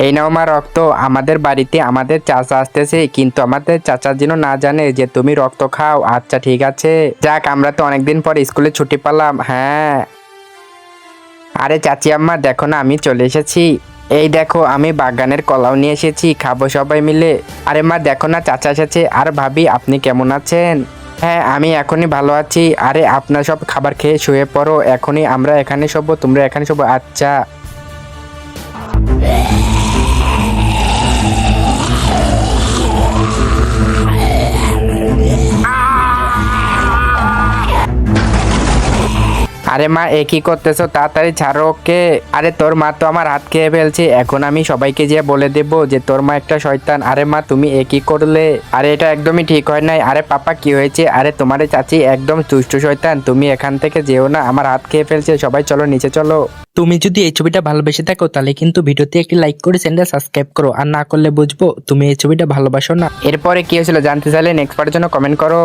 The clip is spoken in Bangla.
এই নাও মা রক্ত। আমাদের বাড়িতে আমাদের চাচা আসতেছে, কিন্তু আমাদের চাচা যেন না জানে যে তুমি রক্ত খাও। আচ্ছা ঠিক আছে, যাক আমরা তো অনেকদিন পর স্কুলে ছুটি পেলাম। হ্যাঁ, আরে চাচি আম্মা দেখো না, আমি চলে এসেছি। এই দেখো আমি বাগানের কলাও নিয়ে এসেছি, খাবো সবাই মিলে। আরে মা দেখো না, চাচা এসেছে। আর ভাবি আপনি কেমন আছেন? হ্যাঁ আমি এখনই ভালো আছি। আরে আপনার সব খাবার খেয়ে শুয়ে পড়ো, এখনই আমরা এখানে শোবো, তোমরা এখানে শোবো। আচ্ছা। আরে মা এ কি করতেছো? তাড়াতাড়ি ছাড়ো ওকে। আরে তোর মা তো আমার হাত খেয়ে ফেলছে, এখন আমি সবাইকে যেয়ে বলে দেবো যে তোর মা একটা শয়তান। আরে মা তুমি এ কি করলে? আরে এটা একদমই ঠিক হয় নাই। আরে পাপা কি হয়েছে? আরে তোমার চাচি একদম দুষ্টু শয়তান, তুমি এখান থেকে যেও না, আমার হাত খেয়ে ফেলছে। সবাই চলো নিচে চলো। তুমি যদি এই ছবিটা ভালোবেসে থাকো তাহলে কিন্তু ভিডিওতে একটি লাইক করে চ্যানেলটা সাবস্ক্রাইব করো, আর না করলে বুঝবো তুমি এই ছবিটা ভালোবাসো না। এরপরে কি হয়েছিল জানতে চাইলে নেক্সট পার্টের জন্য কমেন্ট করো।